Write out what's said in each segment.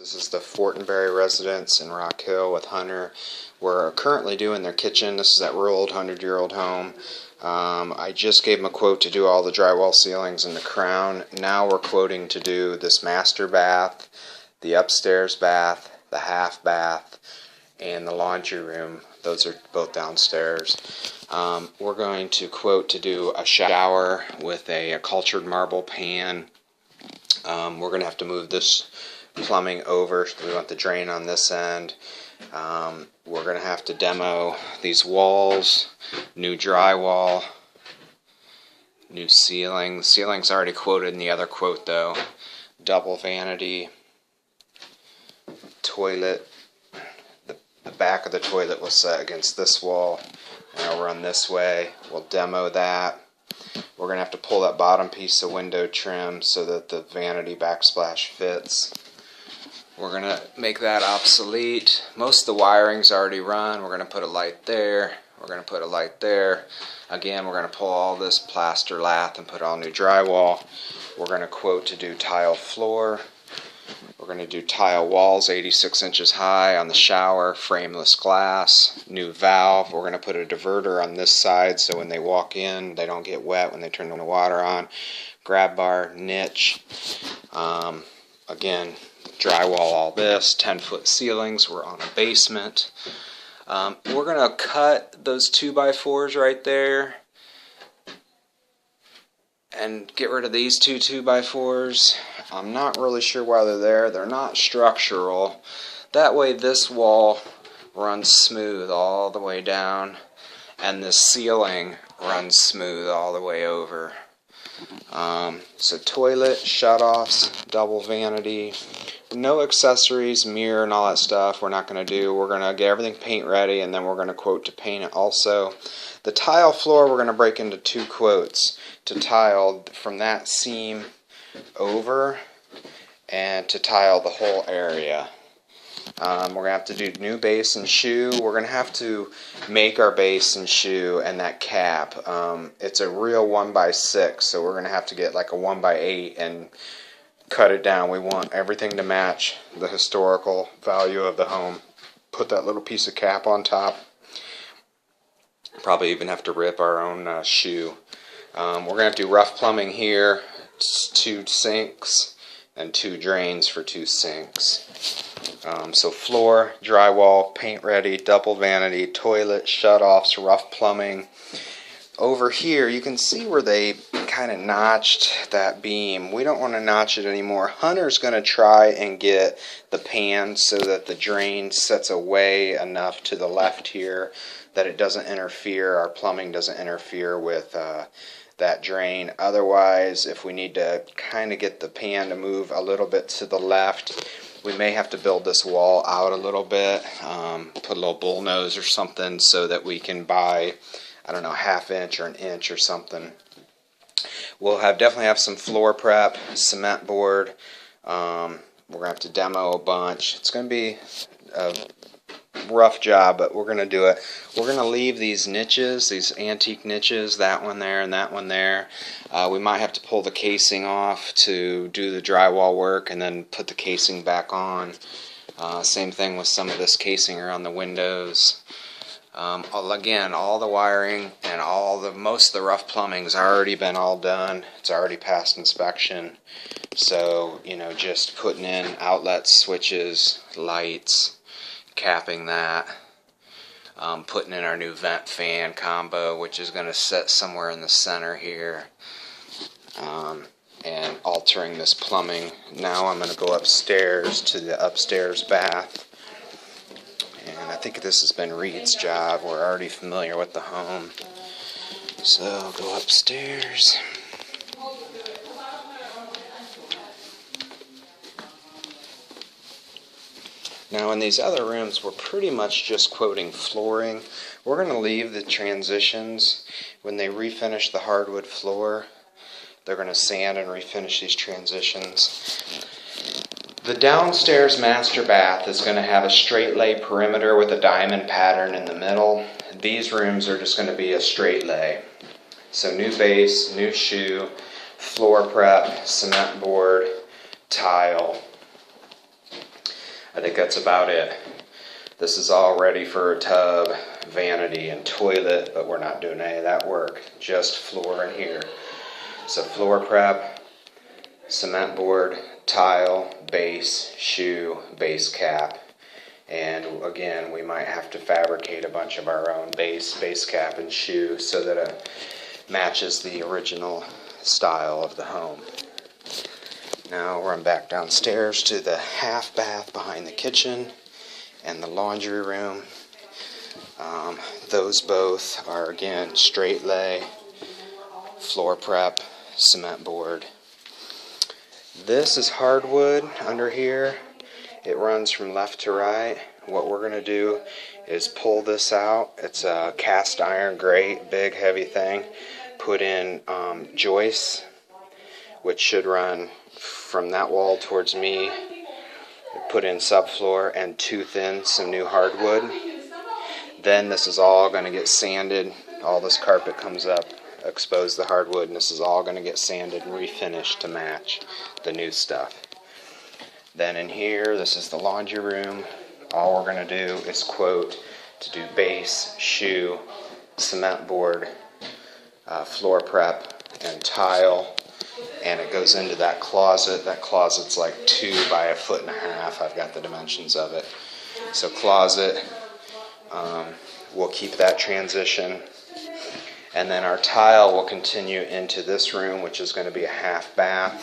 This is the Fortenberry residence in Rock Hill with Hunter. We're currently doing their kitchen. This is that real old 100-year-old home. I just gave them a quote to do all the drywall ceilings and the crown. Now we're quoting to do this master bath, the upstairs bath, the half bath, and the laundry room. Those are both downstairs. We're going to quote to do a shower with a cultured marble pan. We're going to have to move this plumbing over. We want the drain on this end. We're going to have to demo these walls, new drywall, new ceiling. The ceiling's already quoted in the other quote though. Double vanity, toilet. The back of the toilet was set against this wall. Now run this way. We'll demo that. We're going to have to pull that bottom piece of window trim so that the vanity backsplash fits. We're going to make that obsolete. Most of the wiring's already run. We're going to put a light there. We're going to put a light there. Again, we're going to pull all this plaster lath and put all new drywall. We're going to quote to do tile floor. We're going to do tile walls 86 inches high on the shower, frameless glass, new valve. We're going to put a diverter on this side so when they walk in, they don't get wet when they turn the water on. Grab bar, niche. Again, drywall all this, 10-foot ceilings. We're on a basement. We're going to cut those 2x4s right there and get rid of these two 2x4s. I'm not really sure why they're there. They're not structural. That way this wall runs smooth all the way down and this ceiling runs smooth all the way over. So toilet, shutoffs, double vanity, no accessories, mirror and all that stuff we're not going to do. We're going to get everything paint ready and then we're going to quote to paint it also. The tile floor we're going to break into two quotes to tile from that seam over and to tile the whole area. We're going to have to do new base and shoe. We're going to have to make our base and shoe and that cap. It's a real 1x6, so we're going to have to get like a 1x8 and cut it down. We want everything to match the historical value of the home. Put that little piece of cap on top. Probably even have to rip our own shoe. We're going to have to do rough plumbing here, 2 sinks, and 2 drains for 2 sinks. So floor, drywall, paint ready, double vanity, toilet, shutoffs, rough plumbing. Over here you can see where they kind of notched that beam. We don't want to notch it anymore. Hunter's going to try and get the pan so that the drain sets away enough to the left here that it doesn't interfere, our plumbing doesn't interfere with that drain. Otherwise, if we need to kind of get the pan to move a little bit to the left, we may have to build this wall out a little bit, put a little bullnose or something so that we can buy, I don't know, 1/2 inch or 1 inch or something. We'll definitely have some floor prep, cement board. We're going to have to demo a bunch. It's going to be a rough job, but we're going to do it. We're going to leave these niches, these antique niches, that one there and that one there. We might have to pull the casing off to do the drywall work and then put the casing back on. Same thing with some of this casing around the windows. Again, all the wiring and most of the rough plumbing's already been all done. It's already passed inspection. So, you know, just putting in outlets, switches, lights, capping that, putting in our new vent fan combo, which is going to sit somewhere in the center here, and altering this plumbing. Now I'm going to go upstairs to the upstairs bath, and I think this has been Reed's job. We're already familiar with the home, so I'll go upstairs. Now in these other rooms we're pretty much just quoting flooring. We're going to leave the transitions. When they refinish the hardwood floor, they're going to sand and refinish these transitions. The downstairs master bath is going to have a straight lay perimeter with a diamond pattern in the middle. These rooms are just going to be a straight lay. So new base, new shoe, floor prep, cement board, tile. I think that's about it. This is all ready for a tub, vanity, and toilet, but we're not doing any of that work. Just floor in here. So floor prep, cement board, tile, base, shoe, base cap. And again, we might have to fabricate a bunch of our own base cap, and shoe so that it matches the original style of the home. Now run back downstairs to the half bath behind the kitchen and the laundry room. Those both are, again, straight lay, floor prep, cement board. This is hardwood under here. It runs from left to right. What we're going to do is pull this out. It's a cast iron grate, big heavy thing. Put in joists, which should run from that wall towards me. Put in subfloor and tooth in some new hardwood. Then this is all going to get sanded. All this carpet comes up, expose the hardwood, and this is all going to get sanded and refinished to match the new stuff. Then in here, this is the laundry room. All we're going to do is quote to do base, shoe, cement board, floor prep, and tile. And it goes into that closet. That closet's like 2 by 1.5 feet. I've got the dimensions of it. So closet, we'll keep that transition. And then our tile will continue into this room, which is going to be a half bath.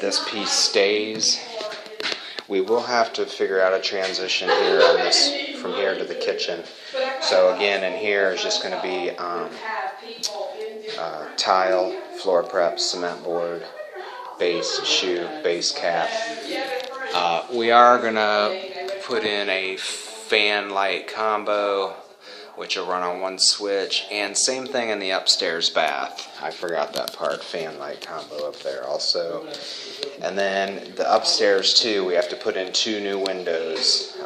This piece stays. We will have to figure out a transition here on this from here to the kitchen. So again, in here is just going to be tile, floor prep, cement board, base, shoe, base cap. We are going to put in a fan light combo, which will run on one switch, and same thing in the upstairs bath. I forgot that part, fan light combo up there also. And then the upstairs too, we have to put in 2 new windows.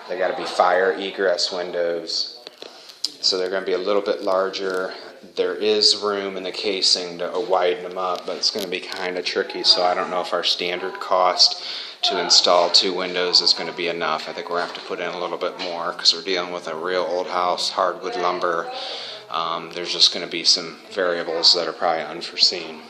They got to be fire egress windows, so they're going to be a little bit larger. There is room in the casing to widen them up, but it's going to be kind of tricky, so I don't know if our standard cost to install 2 windows is going to be enough. I think we're going to have to put in a little bit more because we're dealing with a real old house, hardwood lumber. There's just going to be some variables that are probably unforeseen.